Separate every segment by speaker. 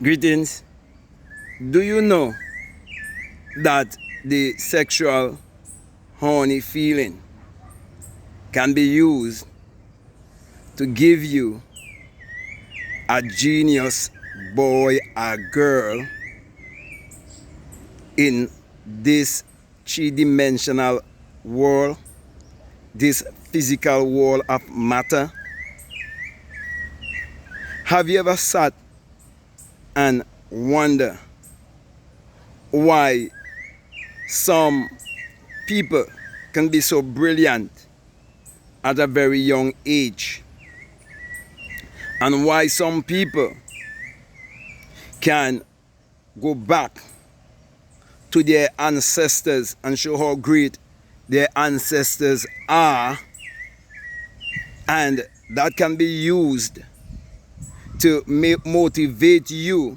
Speaker 1: Greetings. Do you know that the sexual horny feeling can be used to give you a genius boy or girl in this three-dimensional world, this physical world of matter? Have you ever sat and wonder why some people can be so brilliant at a very young age, and why some people can go back to their ancestors and show how great their ancestors are, and that can be used to motivate you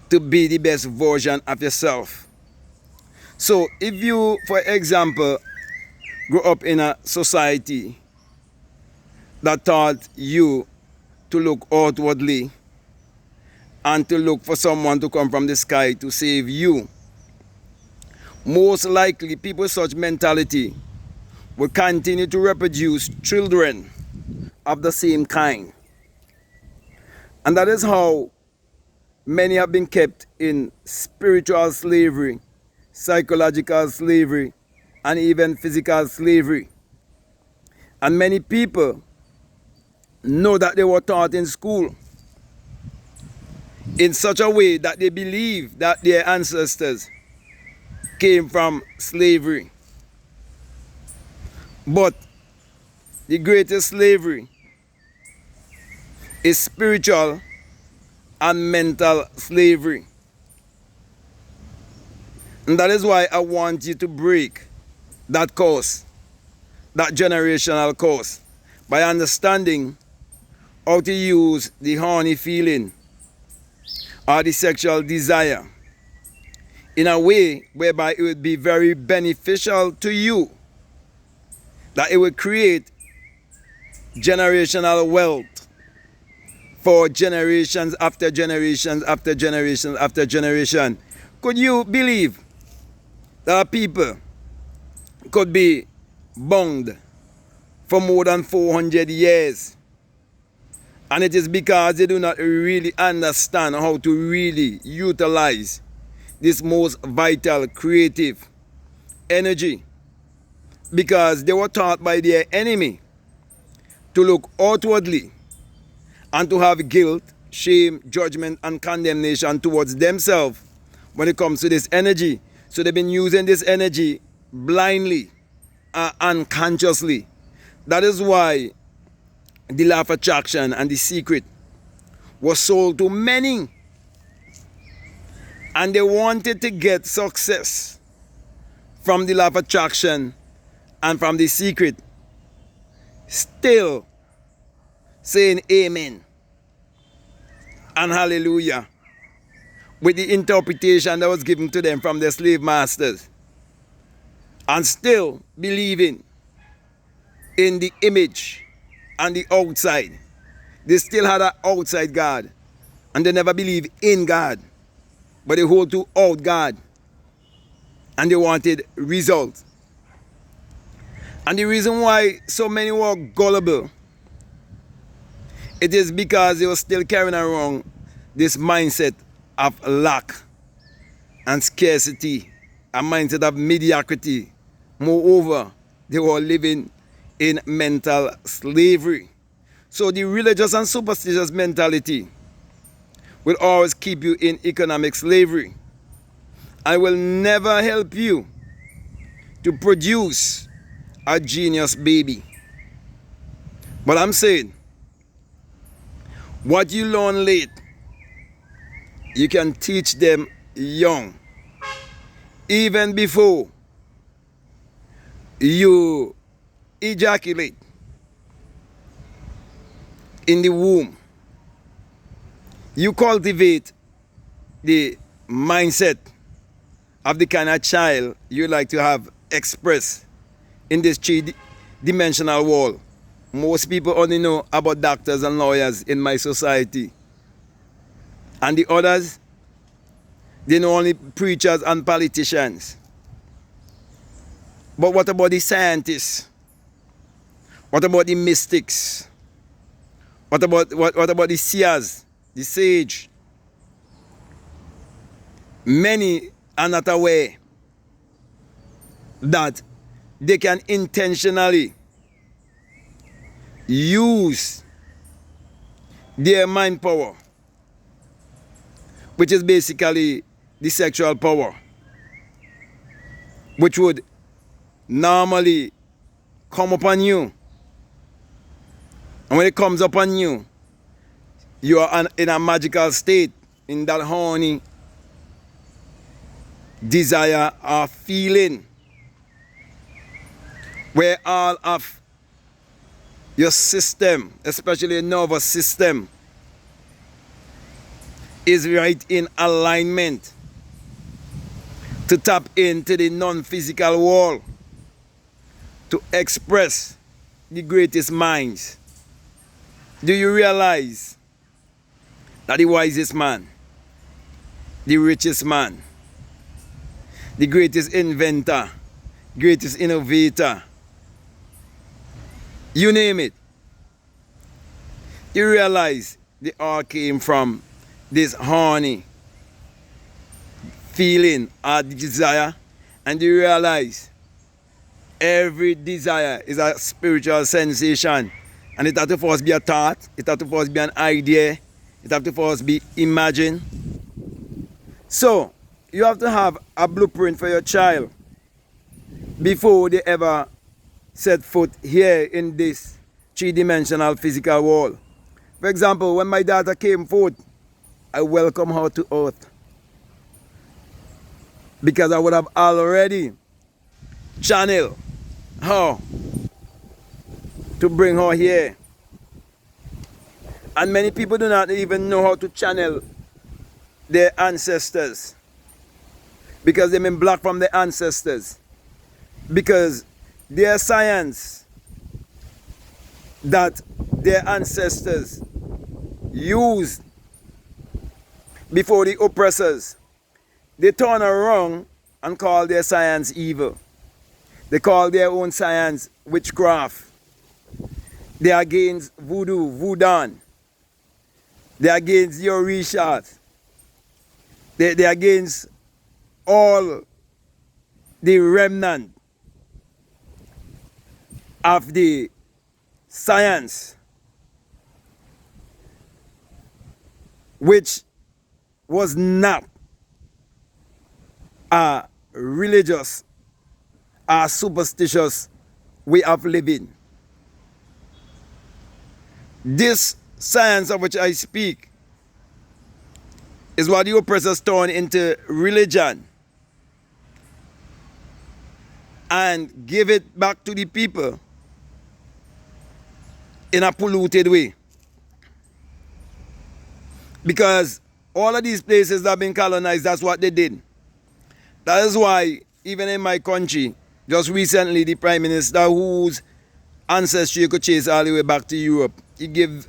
Speaker 1: to be the best version of yourself. So if you, for example, grew up in a society that taught you to look outwardly and to look for someone to come from the sky to save you, most likely people with such mentality will continue to reproduce children of the same kind. And that is how many have been kept in spiritual slavery, psychological slavery, and even physical slavery. And many people know that they were taught in school in such a way that they believe that their ancestors came from slavery. But the greatest slavery is spiritual and mental slavery. And that is why I want you to break that curse, that generational curse, by understanding how to use the horny feeling or the sexual desire in a way whereby it would be very beneficial to you, that it would create generational wealth for generations after generations after generations after generation. Could you believe that people could be bound for more than 400 years? And it is because they do not really understand how to really utilize this most vital creative energy, because they were taught by their enemy to look outwardly and to have guilt, shame, judgment, and condemnation towards themselves when it comes to this energy. So they've been using this energy blindly, unconsciously. That is why the law of attraction and the secret was sold to many. And they wanted to get success from the law of attraction and from the secret, still saying amen and hallelujah with the interpretation that was given to them from their slave masters, and still believing in the image and the outside. They still had an outside God, and they never believed in God, but they hold to out God, and they wanted results. And the reason why so many were gullible, it is because they were still carrying around this mindset of lack and scarcity, a mindset of mediocrity. Moreover, they were living in mental slavery. So the religious and superstitious mentality will always keep you in economic slavery. I will never help you to produce a genius baby. But I'm saying, what you learn late, you can teach them young. Even before you ejaculate in the womb, you cultivate the mindset of the kind of child you like to have expressed in this three-dimensional world. Most people only know about doctors and lawyers in my society. And the others, they know only preachers and politicians. But what about the scientists? What about the mystics? What about the seers, the sage? Many are not aware that they can intentionally use their mind power, which is basically the sexual power, which would normally come upon you. And when it comes upon you, you are in a magical state, in that horny desire or feeling, where all of your system, especially your nervous system, is right in alignment to tap into the non-physical world, to express the greatest minds. Do you realize that the wisest man, the richest man, the greatest inventor, greatest innovator, you name it, you realize they all came from this horny feeling or desire, and you realize every desire is a spiritual sensation, and it has to first be a thought, it has to first be an idea, it has to first be imagined. So you have to have a blueprint for your child before they ever set foot here in this three-dimensional physical world. For example, when my daughter came forth, I welcome her to earth, because I would have already channeled her to bring her here. And many people do not even know how to channel their ancestors, because they've been blocked from their ancestors, because their science that their ancestors used before the oppressors, they turn around and call their science evil. They call their own science witchcraft. They are against voodoo, voodoo. They are against your Richard. They are against all the remnant of the science, which was not a religious or superstitious way of living. This science of which I speak is what the oppressors turn into religion and give it back to the people in a polluted way. Because all of these places that have been colonized, that's what they did. That is why, even in my country, just recently, the Prime Minister, whose ancestry you could chase all the way back to Europe, he gave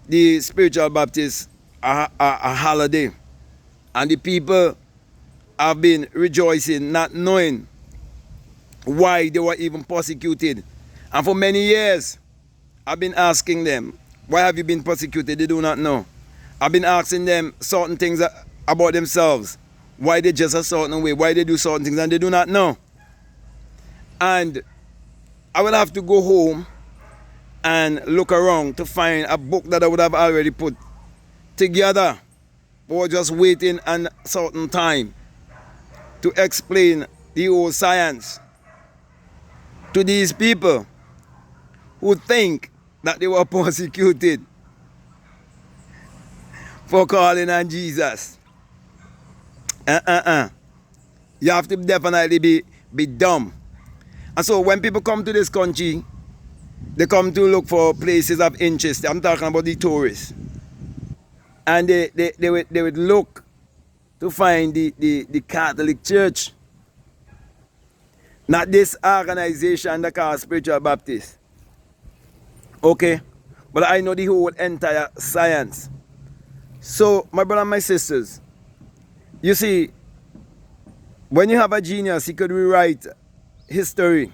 Speaker 1: the spiritual Baptists a holiday. And the people have been rejoicing, not knowing why they were even persecuted. And for many years, I've been asking them, why have you been persecuted? They do not know. I've been asking them certain things about themselves. Why they just a certain way, why they do certain things, and they do not know. And I will have to go home and look around to find a book that I would have already put together, or just waiting a certain time to explain the whole science to these people who think that they were persecuted for calling on Jesus. You have to definitely be dumb. And so when people come to this country, they come to look for places of interest. I'm talking about the tourists. And they would look to find the Catholic Church. Not this organization that called Spiritual Baptist. Okay? But I know the whole entire science. So, my brother and my sisters, you see, when you have a genius, he could rewrite history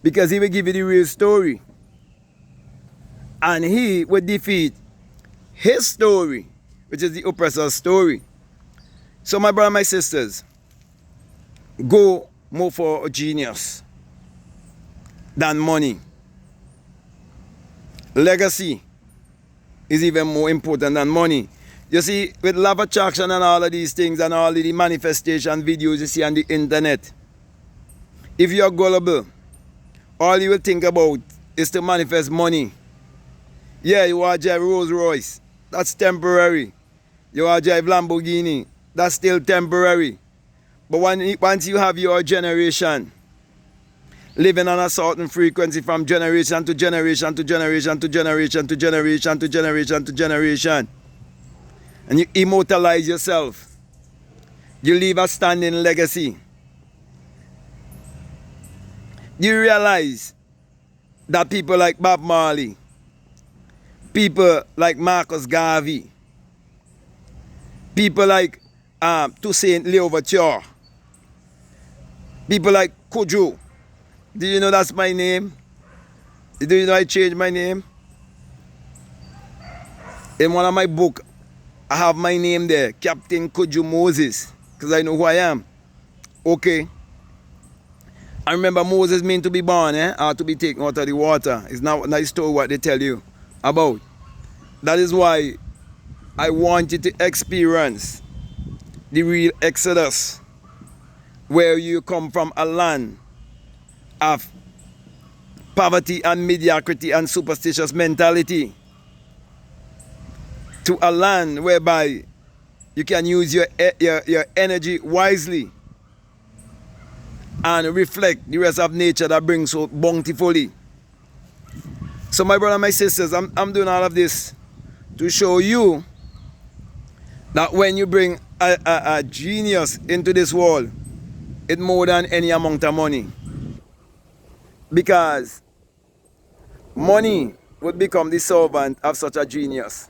Speaker 1: because he will give you the real story. And he will defeat his story, which is the oppressor's story. So, my brother and my sisters, go more for a genius than money. Legacy is even more important than money. You see, with love attraction and all of these things and all of the manifestation videos you see on the internet, if you're gullible, all you will think about is to manifest money. Yeah, you want to drive Rolls Royce, that's temporary. You want to drive Lamborghini, that's still temporary. But once you have your generation living on a certain frequency from generation to generation to generation to generation to generation to generation to generation, and you immortalize yourself, you leave a standing legacy. You realize that people like Bob Marley, people like Marcus Garvey, people like Toussaint Louverture, people like Kojo. Do you know that's my name? Do you know I changed my name? In one of my books, I have my name there, Captain Kojo Moses, because I know who I am. Okay. I remember Moses meant to be born, or to be taken out of the water. It's not a nice story what they tell you about. That is why I want you to experience the real Exodus, where you come from a land of poverty and mediocrity and superstitious mentality to a land whereby you can use your energy wisely and reflect the rest of nature that brings so bountifully. So my brother and my sisters, I'm doing all of this to show you that when you bring a genius into this world, it's more than any amount of money. Because money would become the servant of such a genius.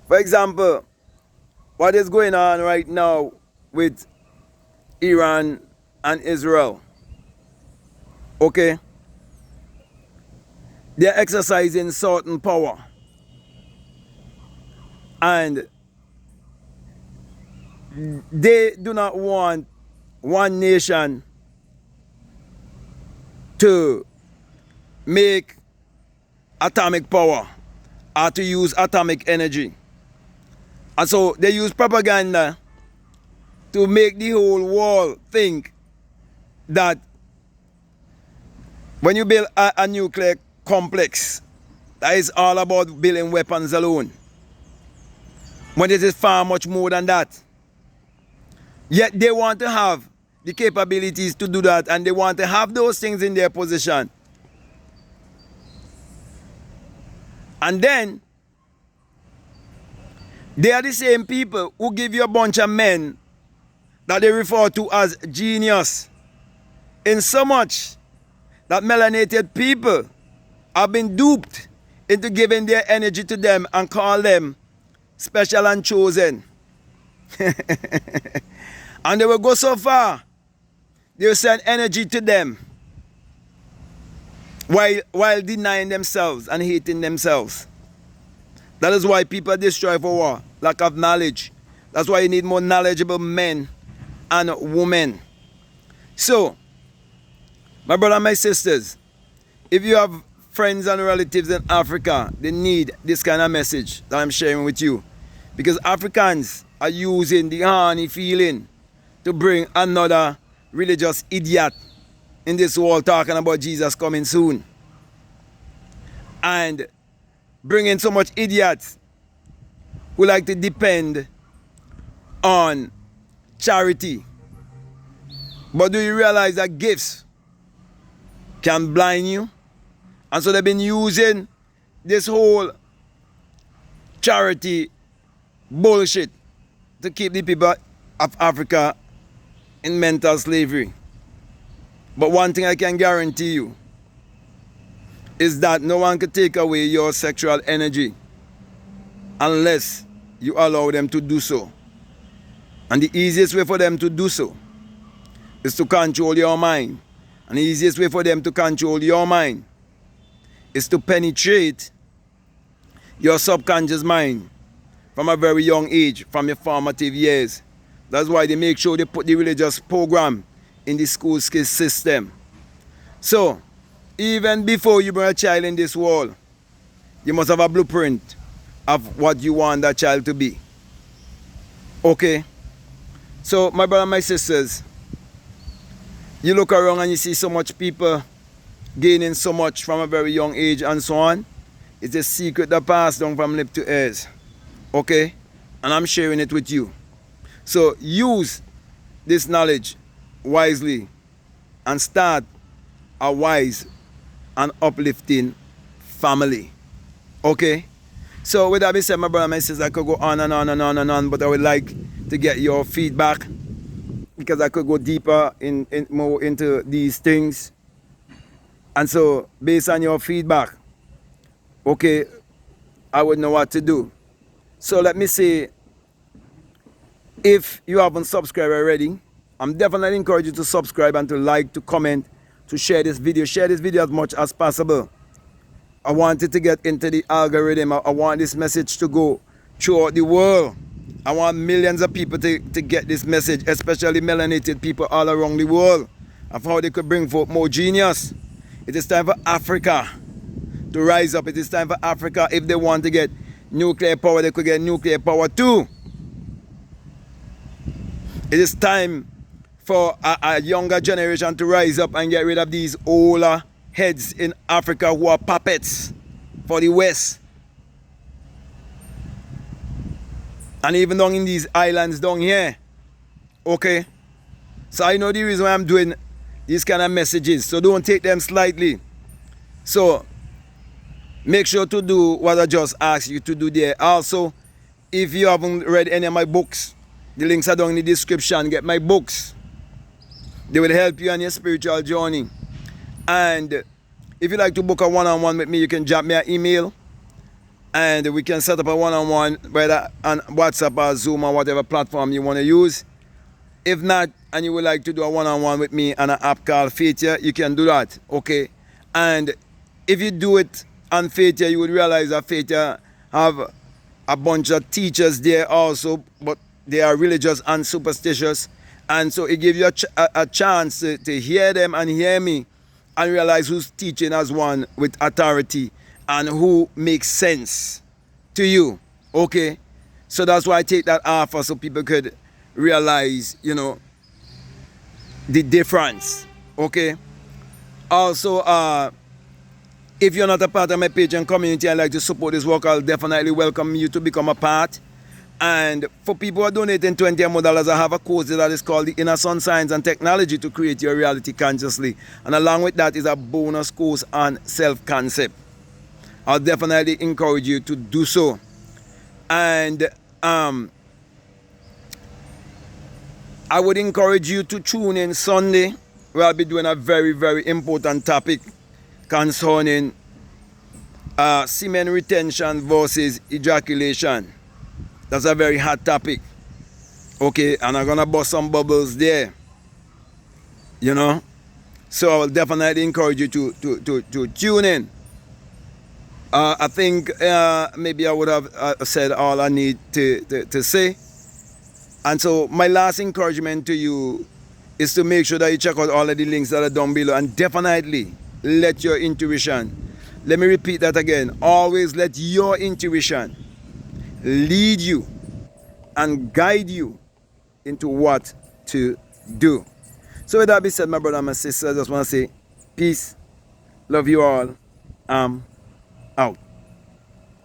Speaker 1: For example, what is going on right now with Iran and Israel? Okay? They're exercising certain power. And they do not want one nation to make atomic power or to use atomic energy. And so they use propaganda to make the whole world think that when you build a nuclear complex, that is all about building weapons alone. When it is far much more than that. Yet they want to have the capabilities to do that, and they want to have those things in their possession. And then they are the same people who give you a bunch of men that they refer to as genius, in so much that melanated people have been duped into giving their energy to them and call them special and chosen. And they will go so far, they will send energy to them while denying themselves and hating themselves. That is why people destroy for lack of knowledge. That's why you need more knowledgeable men and women. So, my brother and my sisters, if you have friends and relatives in Africa, they need this kind of message that I'm sharing with you. Because Africans are using the horny feeling to bring another religious idiot in this world talking about Jesus coming soon. And bringing so much idiots who like to depend on charity. But do you realize that gifts can blind you? And so they've been using this whole charity bullshit to keep the people of Africa in mental slavery. But one thing I can guarantee you is that no one can take away your sexual energy. unless you allow them to do so. And the easiest way for them to do so is to control your mind. And the easiest way for them to control your mind is to penetrate your subconscious mind from a very young age, from your formative years. That's why they make sure they put the religious program in the school system. So, even before you bring a child in this world, you must have a blueprint of what you want that child to be. Okay? So, my brother and my sisters, you look around and you see so much people gaining so much from a very young age and so on. It's a secret that passed down from lip to ears. Okay? And I'm sharing it with you. So, use this knowledge wisely and start a wise and uplifting family. Okay? So with that being said, my brother and my sister, I could go on and on and on and on, but I would like to get your feedback because I could go deeper more into these things. And so based on your feedback, okay, I would know what to do. So let me say, if you haven't subscribed already, I'm definitely encourage you to subscribe and to like, to comment, to share this video. Share this video as much as possible. I want it to get into the algorithm. I want this message to go throughout the world. I want millions of people to get this message, especially melanated people all around the world, of how they could bring forth more genius. It is time for Africa to rise up. It is time for Africa, if they want to get nuclear power, they could get nuclear power too. It is time for a younger generation to rise up and get rid of these older heads in Africa who are puppets for the West. And even down in these islands down here. Okay? So I know the reason why I'm doing these kind of messages. So don't take them slightly. So make sure to do what I just asked you to do there. Also, if you haven't read any of my books, the links are down in the description. Get my books. They will help you on your spiritual journey. And if you like to book a one-on-one with me, you can drop me an email. And we can set up a one-on-one, whether on WhatsApp or Zoom or whatever platform you want to use. If not, and you would like to do a one-on-one with me on an app called Faithia, you can do that. Okay? And if you do it on Faithia, you would realize that Faithia have a bunch of teachers there also, but they are religious and superstitious. And so it gives you a chance to hear them and hear me and realize who's teaching as one with authority and who makes sense to you. Okay? So that's why I take that offer so people could realize, you know, the difference. Okay? Also, if you're not a part of my Patreon community and like to support this work, I'll definitely welcome you to become a part. And for people who are donating $20 or more, I have a course that is called the Inner Sun Science and Technology to Create Your Reality Consciously. And along with that is a bonus course on self-concept. I'll definitely encourage you to do so. And I would encourage you to tune in Sunday, where I'll be doing a very, very important topic concerning semen retention versus ejaculation. That's a very hot topic. Okay, and I'm gonna bust some bubbles there. You know? So I will definitely encourage you to tune in. I think maybe I would have said all I need to say. And so my last encouragement to you is to make sure that you check out all of the links that are down below, and definitely let your intuition, let me repeat that again, always let your intuition lead you and guide you into what to do. So with that being said, my brother and my sister, I just want to say peace, love you all, out.